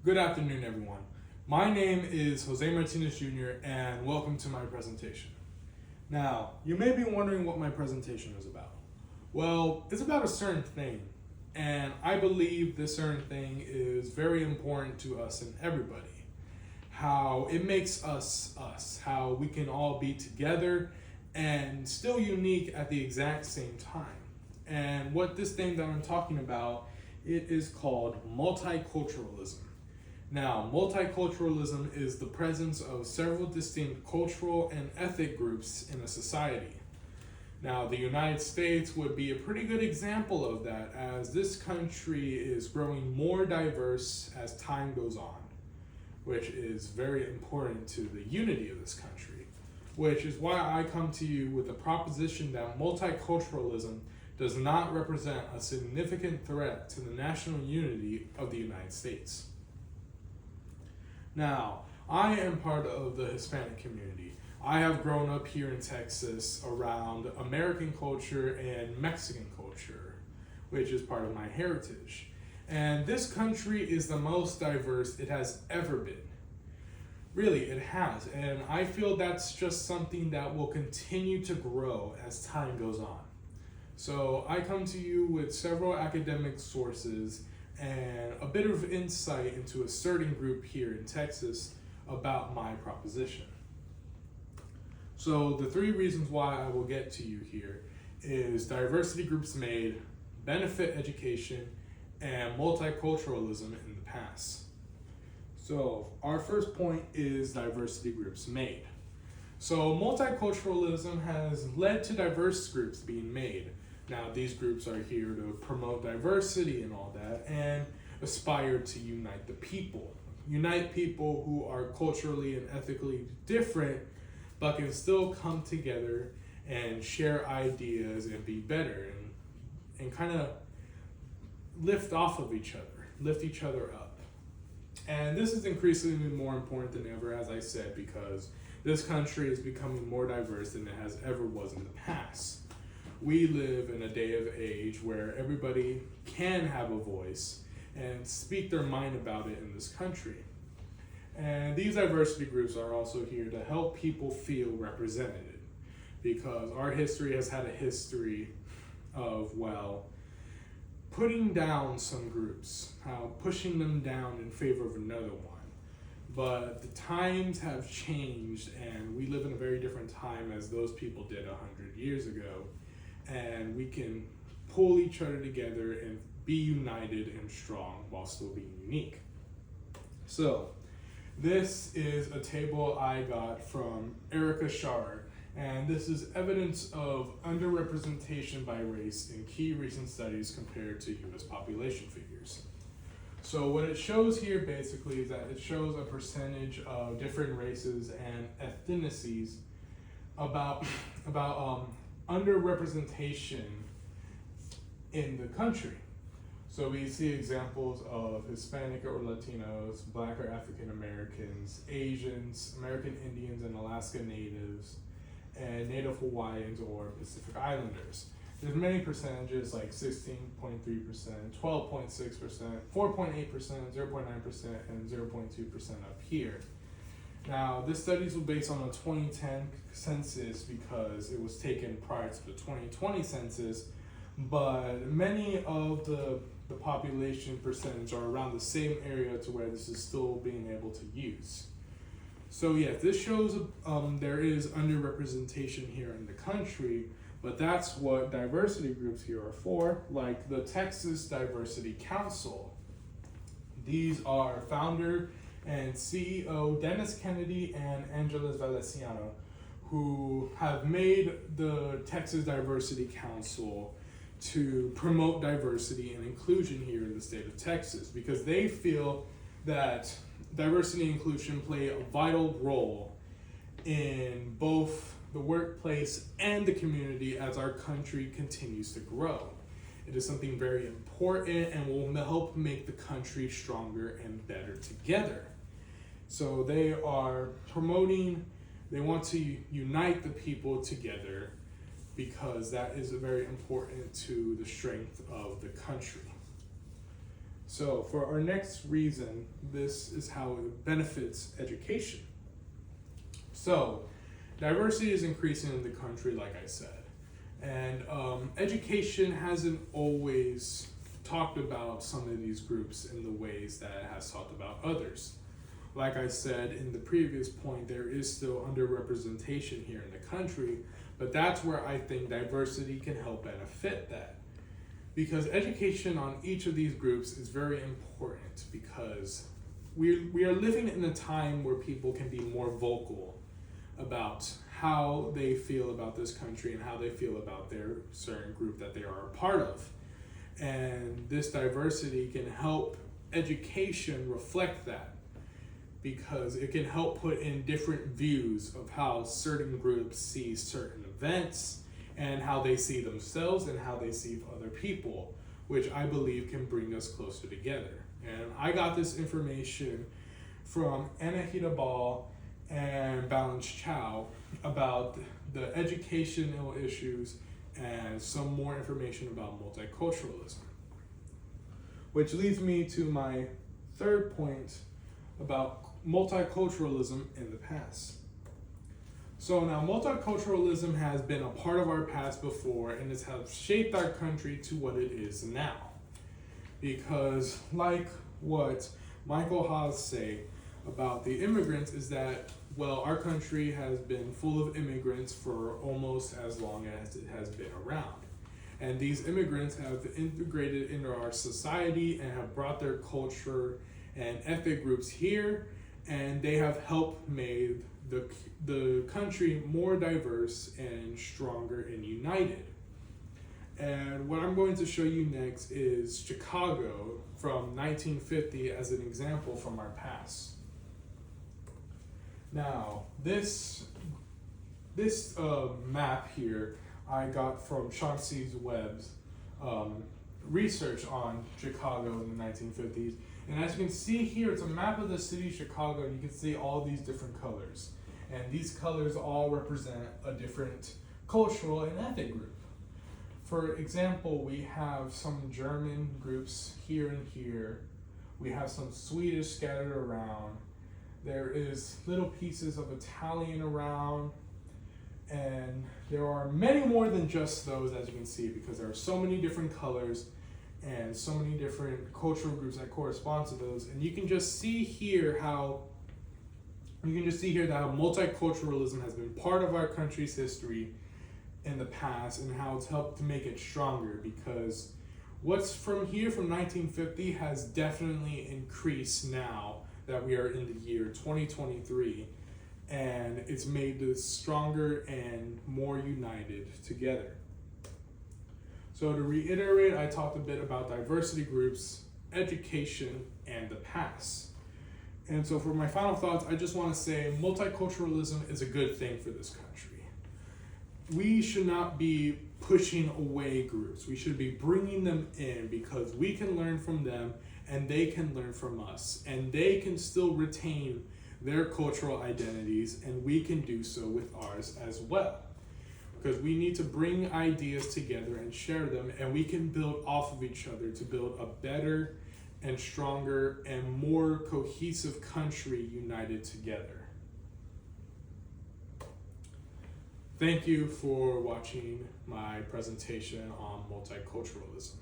Good afternoon, everyone. My name is Jose Martinez Jr., and welcome to my presentation. Now, you may be wondering what my presentation is about. Well, it's about a certain thing, and I believe this certain thing is very important to us and everybody. How it makes us us, how we can all be together and still unique at the exact same time. And what this thing that I'm talking about, it is called multiculturalism. Now, multiculturalism is the presence of several distinct cultural and ethnic groups in a society. Now, the United States would be a pretty good example of that, as this country is growing more diverse as time goes on, which is very important to the unity of this country, which is why I come to you with the proposition that multiculturalism does not represent a significant threat to the national unity of the United States. Now, I am part of the Hispanic community. I have grown up here in Texas around American culture and Mexican culture, which is part of my heritage. And this country is the most diverse it has ever been. Really, it has. And I feel that's just something that will continue to grow as time goes on. So I come to you with several academic sources and a bit of insight into a certain group here in Texas about my proposition. So the three reasons why I will get to you here is diversity groups made, benefit education, and multiculturalism in the past. So our first point is diversity groups made. So multiculturalism has led to diverse groups being made. Now, these groups are here to promote diversity and all that, and aspire to unite the people. Unite people who are culturally and ethically different, but can still come together and share ideas and be better and kind of lift off of each other, lift each other up. And this is increasingly more important than ever, as I said, because this country is becoming more diverse than it has ever was in the past. We live in a day of age where everybody can have a voice and speak their mind about it in this country. And these diversity groups are also here to help people feel represented, because our history has had a history of, well, putting down some groups, pushing them down in favor of another one. But the times have changed, and we live in a very different time as those people did 100 years ago. And we can pull each other together and be united and strong while still being unique. So this is a table I got from Erica Schar, and this is evidence of underrepresentation by race in key recent studies compared to US population figures. So what it shows here basically is that it shows a percentage of different races and ethnicities about underrepresentation in the country. So we see examples of Hispanic or Latinos, Black or African Americans, Asians, American Indians and Alaska Natives, and Native Hawaiians or Pacific Islanders. There's many percentages like 16.3%, 12.6%, 4.8%, 0.9%, and 0.2% up here. Now, this study was based on a 2010 census because it was taken prior to the 2020 census, but many of the population percentage are around the same area to where this is still being able to use. So yeah, this shows there is underrepresentation here in the country, but that's what diversity groups here are for, like the Texas Diversity Council. These are founder and CEO Dennis Kennedy and Angeles Valenciano, who have made the Texas Diversity Council to promote diversity and inclusion here in the state of Texas, because they feel that diversity and inclusion play a vital role in both the workplace and the community as our country continues to grow. It is something very important and will help make the country stronger and better together. So they are promoting, they want to unite the people together because that is very important to the strength of the country. So for our next reason, this is how it benefits education. So diversity is increasing in the country, like I said. And education hasn't always talked about some of these groups in the ways that it has talked about others. Like I said in the previous point, there is still underrepresentation here in the country, but that's where I think diversity can help benefit that. Because education on each of these groups is very important, because we are living in a time where people can be more vocal about how they feel about this country and how they feel about their certain group that they are a part of. And this diversity can help education reflect that, because it can help put in different views of how certain groups see certain events and how they see themselves and how they see other people, which I believe can bring us closer together. And I got this information from Anahita Ball and Balance Chow about the educational issues and some more information about multiculturalism. Which leads me to my third point about multiculturalism in the past. So now multiculturalism has been a part of our past before, and it has shaped our country to what it is now. Because like what Michael Haas say about the immigrants is that, well, our country has been full of immigrants for almost as long as it has been around. And these immigrants have integrated into our society and have brought their culture and ethnic groups here, and they have helped made the country more diverse and stronger and united. And what I'm going to show you next is Chicago from 1950 as an example from our past. Now, this map here I got from Chauncey Webb's research on Chicago in the 1950s. And as you can see here, it's a map of the city of Chicago, and you can see all these different colors. And these colors all represent a different cultural and ethnic group. For example, we have some German groups here and here. We have some Swedish scattered around. There is little pieces of Italian around. And there are many more than just those, as you can see, because there are so many different colors and so many different cultural groups that correspond to those. And you can just see here how multiculturalism has been part of our country's history in the past and how it's helped to make it stronger, because what's from here from 1950 has definitely increased now that we are in the year 2023, and it's made us stronger and more united together. So to reiterate, I talked a bit about diversity groups, education, and the past. And so for my final thoughts, I just want to say multiculturalism is a good thing for this country. We should not be pushing away groups. We should be bringing them in, because we can learn from them and they can learn from us, and they can still retain their cultural identities, and we can do so with ours as well. Because we need to bring ideas together and share them, and we can build off of each other to build a better and stronger and more cohesive country united together. Thank you for watching my presentation on multiculturalism.